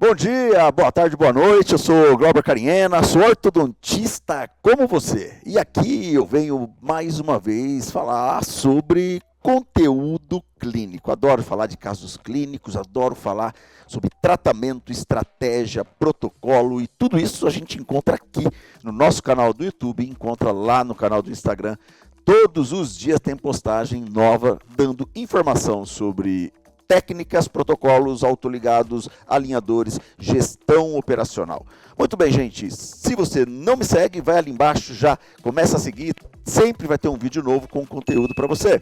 Bom dia, boa tarde, boa noite. Eu sou o Glauber Cariena, sou ortodontista como você. E aqui eu venho mais uma vez falar sobre conteúdo clínico. Adoro falar de casos clínicos, adoro falar sobre tratamento, estratégia, protocolo e tudo isso a gente encontra aqui no nosso canal do YouTube, encontra lá no canal do Instagram. Todos os dias tem postagem nova dando informação sobre técnicas, protocolos, autoligados, alinhadores, gestão operacional. Muito bem, gente, se você não me segue, vai ali embaixo, já começa a seguir, sempre vai ter um vídeo novo com conteúdo para você.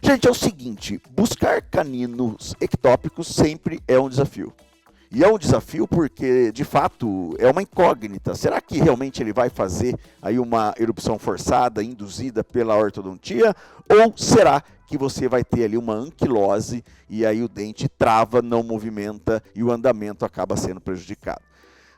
Gente, é o seguinte, buscar caninos ectópicos sempre é um desafio. E é um desafio porque, de fato, é uma incógnita. Será que realmente ele vai fazer aí uma erupção forçada, induzida pela ortodontia? Ou será que você vai ter ali uma anquilose e aí o dente trava, não movimenta e o andamento acaba sendo prejudicado?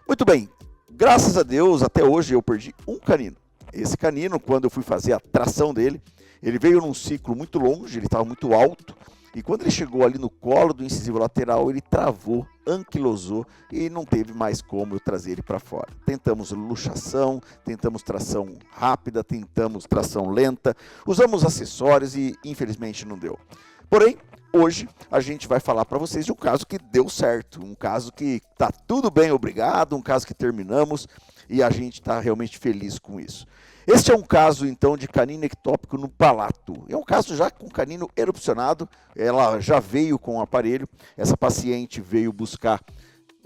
Muito bem, graças a Deus, até hoje eu perdi um canino. Esse canino, quando eu fui fazer a tração dele, ele veio num ciclo muito longe, ele estava muito alto, e quando ele chegou ali no colo do incisivo lateral, ele travou, anquilosou e não teve mais como eu trazer ele para fora. Tentamos luxação, tentamos tração rápida, tentamos tração lenta, usamos acessórios e infelizmente não deu. Porém, hoje a gente vai falar para vocês de um caso que deu certo, um caso que está tudo bem, obrigado, um caso que terminamos e a gente está realmente feliz com isso. Este é um caso, então, de canino ectópico no palato. É um caso já com canino erupcionado, ela já veio com o aparelho, essa paciente veio buscar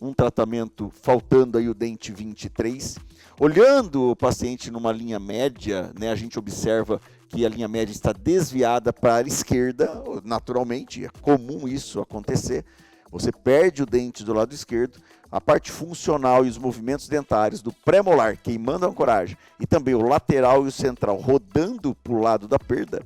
um tratamento faltando aí o dente 23. Olhando o paciente numa linha média, né, a gente observa que a linha média está desviada para a esquerda, naturalmente, é comum isso acontecer. Você perde o dente do lado esquerdo, a parte funcional e os movimentos dentários do pré-molar queimando a ancoragem e também o lateral e o central rodando para o lado da perda,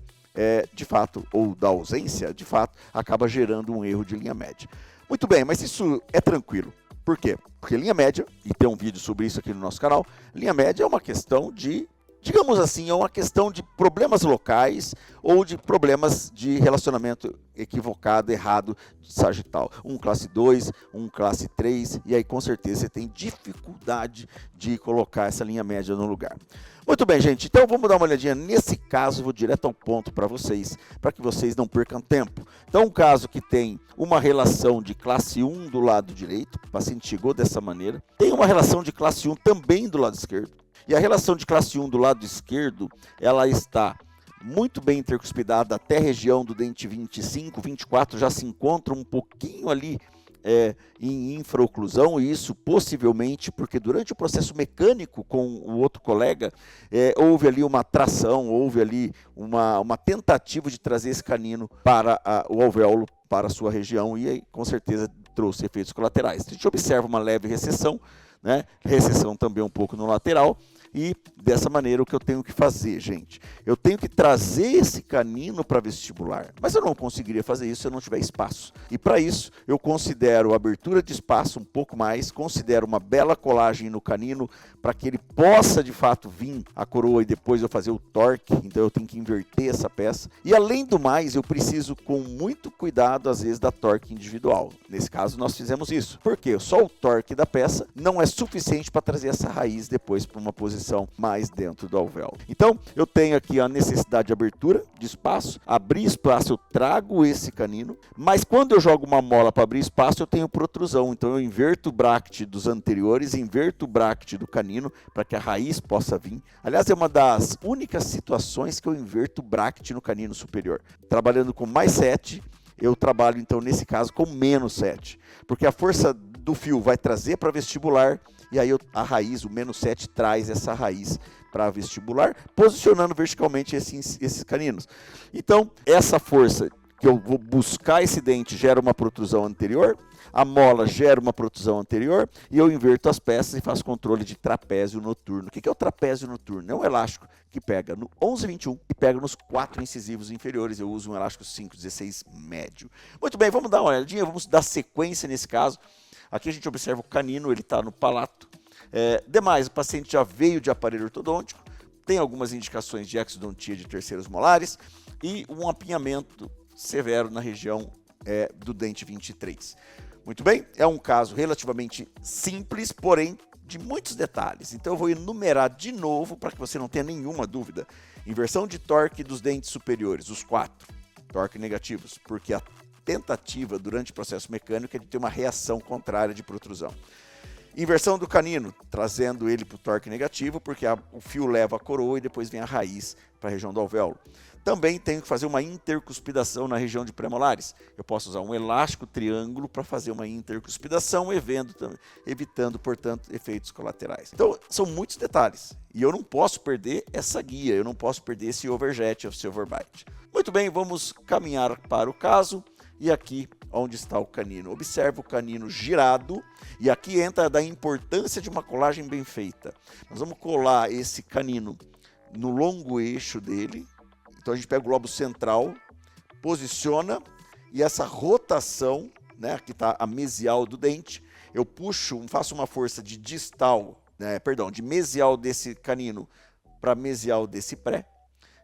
de fato, ou da ausência, de fato, acaba gerando um erro de linha média. Muito bem, mas isso é tranquilo. Por quê? Porque linha média, e tem um vídeo sobre isso aqui no nosso canal, linha média é uma questão de, digamos assim, é uma questão de problemas locais ou de problemas de relacionamento equivocado, errado, sagital. Um classe 2, um classe 3, e aí com certeza você tem dificuldade de colocar essa linha média no lugar. Muito bem, gente, então vamos dar uma olhadinha nesse caso, vou direto ao ponto para que vocês não percam tempo. Então, um caso que tem uma relação de classe 1 do lado direito, o paciente chegou dessa maneira, tem uma relação de classe 1 também do lado esquerdo, e a relação de classe 1 do lado esquerdo, ela está muito bem intercuspidada até a região do dente 25, 24 já se encontra um pouquinho ali em infraoclusão, e isso possivelmente porque durante o processo mecânico com o outro colega, houve ali uma tração, houve ali uma tentativa de trazer esse canino para o alvéolo, para a sua região, e aí com certeza trouxe efeitos colaterais. A gente observa uma leve recessão, né? Recessão também um pouco no lateral, e dessa maneira o que eu tenho que fazer, gente? Eu tenho que trazer esse canino para vestibular, mas eu não conseguiria fazer isso se eu não tiver espaço. E para isso eu considero a abertura de espaço um pouco mais, considero uma bela colagem no canino para que ele possa de fato vir a coroa e depois eu fazer o torque, então eu tenho que inverter essa peça. E além do mais, eu preciso com muito cuidado às vezes da torque individual. Nesse caso nós fizemos isso. Por quê? Só o torque da peça não é suficiente para trazer essa raiz depois para uma posição mais dentro do alvéolo. Então, eu tenho aqui a necessidade de abertura de espaço, abrir espaço, eu trago esse canino, mas quando eu jogo uma mola para abrir espaço, eu tenho protrusão, então eu inverto o bracket dos anteriores, inverto o bracket do canino para que a raiz possa vir. Aliás, é uma das únicas situações que eu inverto o bracket no canino superior. Trabalhando com mais 7, eu trabalho então nesse caso com menos 7, porque a força do fio vai trazer para vestibular, e aí a raiz, o menos 7, traz essa raiz para vestibular, posicionando verticalmente esses caninos. Então, essa força que eu vou buscar esse dente gera uma protrusão anterior, a mola gera uma protrusão anterior, e eu inverto as peças e faço controle de trapézio noturno. O que é o trapézio noturno? É um elástico que pega no 11-21 e pega nos 4 incisivos inferiores. Eu uso um elástico 5-16 médio. Muito bem, vamos dar uma olhadinha, vamos dar sequência nesse caso. Aqui a gente observa o canino, ele está no palato. Demais, o paciente já veio de aparelho ortodôntico, tem algumas indicações de exodontia de terceiros molares e um apinhamento severo na região do dente 23. Muito bem, é um caso relativamente simples, porém de muitos detalhes. Então eu vou enumerar de novo para que você não tenha nenhuma dúvida. Inversão de torque dos dentes superiores, os 4, torque negativos, porque a tentativa durante o processo mecânico é de ter uma reação contrária de protrusão. Inversão do canino, trazendo ele para o torque negativo, porque o fio leva a coroa e depois vem a raiz para a região do alvéolo. Também tenho que fazer uma intercuspidação na região de premolares. Eu posso usar um elástico triângulo para fazer uma intercuspidação, evitando, portanto, efeitos colaterais. Então, são muitos detalhes. E eu não posso perder essa guia, eu não posso perder esse overjet ou silverbite. Muito bem, vamos caminhar para o caso. E aqui, onde está o canino? Observe o canino girado. E aqui entra da importância de uma colagem bem feita. Nós vamos colar esse canino no longo eixo dele. Então a gente pega o globo central, posiciona e essa rotação, né, aqui está a mesial do dente, eu puxo, faço uma força de de mesial desse canino para mesial desse pré,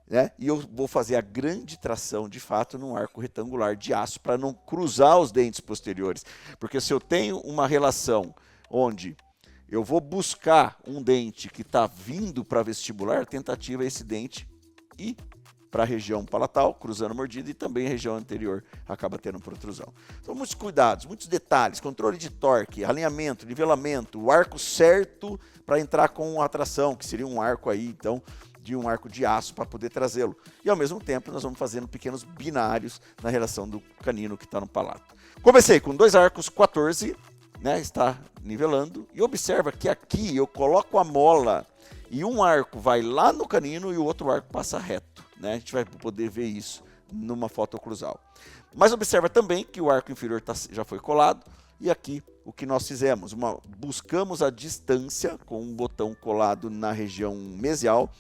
né, e eu vou fazer a grande tração de fato num arco retangular de aço para não cruzar os dentes posteriores, porque se eu tenho uma relação onde eu vou buscar um dente que está vindo para vestibular, a tentativa é esse dente ir para a região palatal, cruzando a mordida, e também a região anterior acaba tendo protrusão. Então, muitos cuidados, muitos detalhes, controle de torque, alinhamento, nivelamento, o arco certo para entrar com a tração, que seria um arco aí, então, de um arco de aço para poder trazê-lo. E, ao mesmo tempo, nós vamos fazendo pequenos binários na relação do canino que está no palato. Comecei com 2 arcos 14, né, está nivelando, e observa que aqui eu coloco a mola e um arco vai lá no canino e o outro arco passa reto, né? A gente vai poder ver isso numa foto cruzal. Mas observa também que o arco inferior já foi colado e aqui o que nós fizemos, buscamos a distância com um botão colado na região mesial,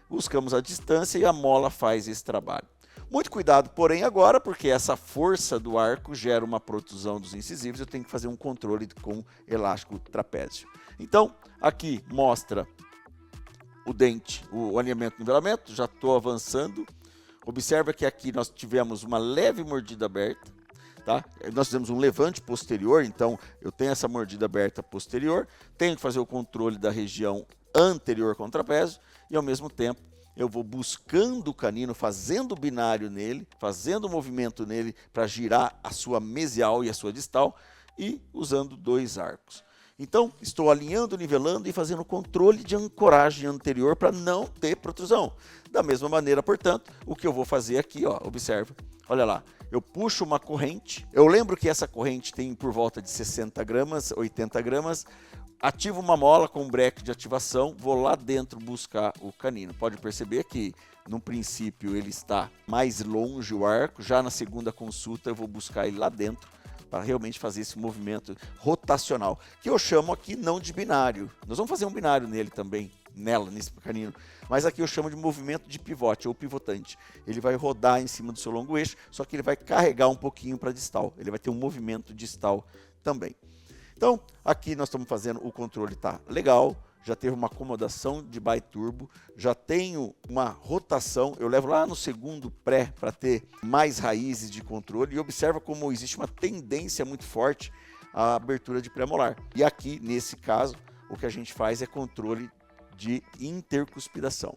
buscamos a distância e a mola faz esse trabalho. Muito cuidado, porém, agora, porque essa força do arco gera uma protrusão dos incisivos, eu tenho que fazer um controle com elástico trapézio. Então, aqui mostra o dente, o alinhamento e nivelamento, já estou avançando. Observa que aqui nós tivemos uma leve mordida aberta, tá? Nós fizemos um levante posterior, então eu tenho essa mordida aberta posterior, tenho que fazer o controle da região anterior com o trapézio e ao mesmo tempo eu vou buscando o canino, fazendo o binário nele, fazendo o movimento nele para girar a sua mesial e a sua distal e usando 2 arcos. Então, estou alinhando, nivelando e fazendo o controle de ancoragem anterior para não ter protrusão. Da mesma maneira, portanto, o que eu vou fazer aqui, ó, observa, olha lá, eu puxo uma corrente, eu lembro que essa corrente tem por volta de 60 gramas, 80 gramas, ativo uma mola com um breque de ativação, vou lá dentro buscar o canino. Pode perceber que, no princípio, ele está mais longe o arco, já na segunda consulta eu vou buscar ele lá dentro, para realmente fazer esse movimento rotacional, que eu chamo aqui não de binário. Nós vamos fazer um binário nele também, nesse canino, mas aqui eu chamo de movimento de pivote ou pivotante. Ele vai rodar em cima do seu longo eixo, só que ele vai carregar um pouquinho para distal. Ele vai ter um movimento distal também. Então, aqui nós estamos fazendo, o controle está legal, já teve uma acomodação de biturbo, já tenho uma rotação, eu levo lá no segundo pré para ter mais raízes de controle e observa como existe uma tendência muito forte à abertura de pré-molar. E aqui, nesse caso, o que a gente faz é controle de intercuspidação.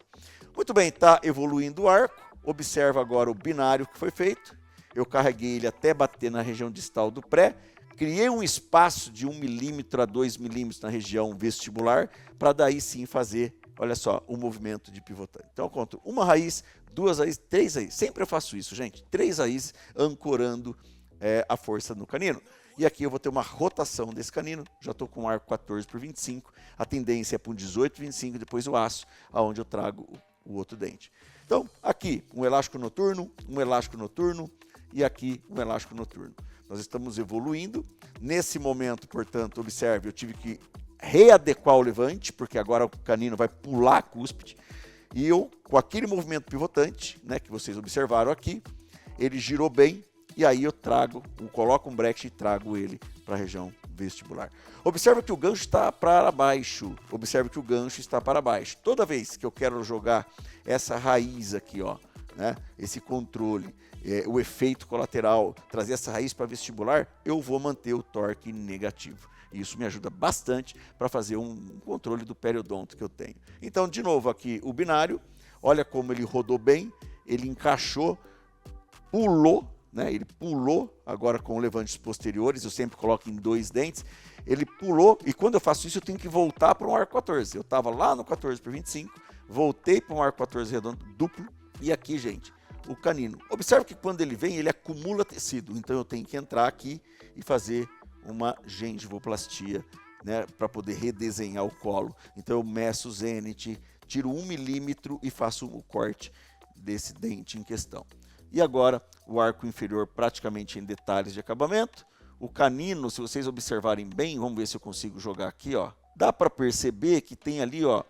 Muito bem, está evoluindo o arco, observa agora o binário que foi feito, eu carreguei ele até bater na região distal do pré, criei um espaço de 1 milímetro a 2 milímetros na região vestibular, para daí sim fazer, olha só, o movimento de pivotante. Então eu conto 1 raiz, 2 raízes, 3 raízes. Sempre eu faço isso, gente. 3 raízes ancorando a força no canino. E aqui eu vou ter uma rotação desse canino. Já estou com um arco 14 por 25. A tendência é para um 18 por 25, depois o aço, aonde eu trago o outro dente. Então, aqui, um elástico noturno e aqui um elástico noturno. Nós estamos evoluindo. Nesse momento, portanto, observe, eu tive que readequar o levante, porque agora o canino vai pular a cúspide. E eu, com aquele movimento pivotante, né, que vocês observaram aqui, ele girou bem, e aí eu coloco um breque e trago ele para a região vestibular. Observe que o gancho está para baixo. Observe que o gancho está para baixo. Toda vez que eu quero jogar essa raiz aqui, ó, né, esse controle, o efeito colateral, trazer essa raiz para vestibular, eu vou manter o torque negativo. Isso me ajuda bastante para fazer um controle do periodonto que eu tenho. Então, de novo, aqui o binário, olha como ele rodou bem, ele encaixou, pulou, né? Ele pulou agora com levantes posteriores, eu sempre coloco em 2 dentes, ele pulou, e quando eu faço isso eu tenho que voltar para um arco 14. Eu estava lá no 14 por 25, voltei para um arco 14 redondo duplo, e aqui, gente, o canino. Observe que quando ele vem, ele acumula tecido, então eu tenho que entrar aqui e fazer uma gengivoplastia, né, para poder redesenhar o colo. Então eu meço o zenith, tiro 1 milímetro e faço o corte desse dente em questão. E agora o arco inferior praticamente em detalhes de acabamento. O canino, se vocês observarem bem, vamos ver se eu consigo jogar aqui, ó. Dá para perceber que tem ali, ó,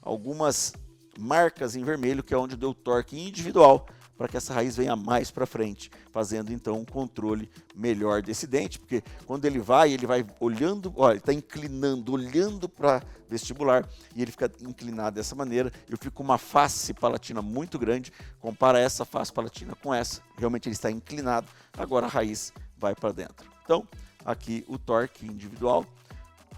algumas marcas em vermelho, que é onde deu o torque individual, para que essa raiz venha mais para frente, fazendo então um controle melhor desse dente, porque quando ele vai olhando, olha, ele está inclinando, olhando para vestibular, e ele fica inclinado dessa maneira, eu fico com uma face palatina muito grande, compara essa face palatina com essa, realmente ele está inclinado, agora a raiz vai para dentro. Então, aqui o torque individual,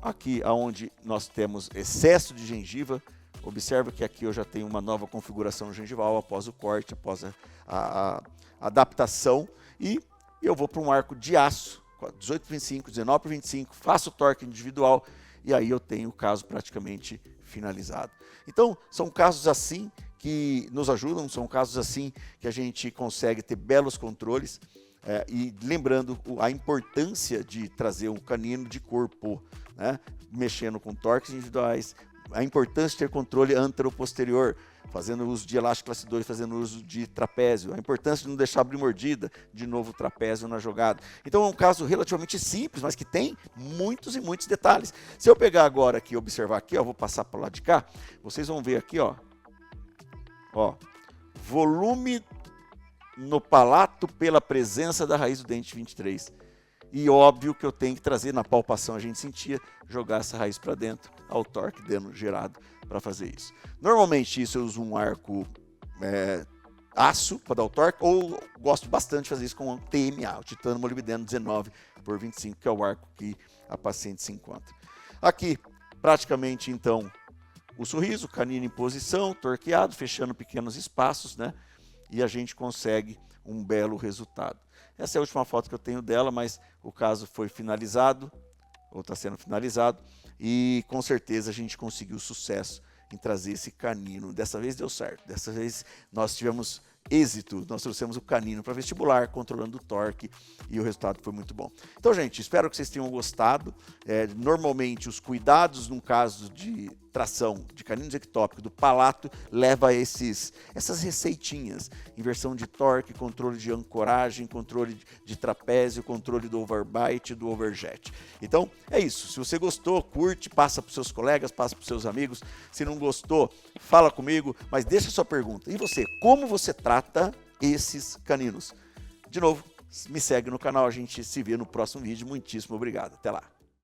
aqui aonde nós temos excesso de gengiva, observa que aqui eu já tenho uma nova configuração gengival após o corte, após a adaptação, e eu vou para um arco de aço, 18 por 25, 19 por 25, faço o torque individual e aí eu tenho o caso praticamente finalizado. Então, são casos assim que nos ajudam, são casos assim que a gente consegue ter belos controles, e lembrando a importância de trazer um canino de corpo, né, mexendo com torques individuais, a importância de ter controle antero-posterior, fazendo uso de elástico classe 2, fazendo uso de trapézio, a importância de não deixar abrir mordida, de novo trapézio na jogada. Então é um caso relativamente simples, mas que tem muitos e muitos detalhes. Se eu pegar agora aqui e observar aqui, ó, vou passar para o lado de cá, vocês vão ver aqui, ó, volume no palato pela presença da raiz do dente 23. E óbvio que eu tenho que trazer, na palpação a gente sentia, jogar essa raiz para dentro, ao torque dando gerado para fazer isso. Normalmente isso eu uso um arco aço para dar o torque, ou gosto bastante de fazer isso com TMA, o titânio molibdeno 19 por 25, que é o arco que a paciente se encontra. Aqui, praticamente então, o sorriso, canino em posição, torqueado, fechando pequenos espaços, né? E a gente consegue um belo resultado. Essa é a última foto que eu tenho dela, mas o caso foi finalizado, ou está sendo finalizado, e com certeza a gente conseguiu sucesso em trazer esse canino. Dessa vez deu certo, dessa vez nós tivemos êxito, nós trouxemos o canino para vestibular, controlando o torque, e o resultado foi muito bom. Então, gente, espero que vocês tenham gostado. Normalmente, os cuidados num caso de tração de caninos ectópicos do palato leva a essas receitinhas: inversão de torque, controle de ancoragem, controle de trapézio, controle do overbite e do overjet. Então, é isso. Se você gostou, curte, passa para os seus colegas, passa para os seus amigos. Se não gostou, fala comigo, mas deixa a sua pergunta. E você, como você trata esses caninos? De novo, me segue no canal, a gente se vê no próximo vídeo. Muitíssimo obrigado. Até lá.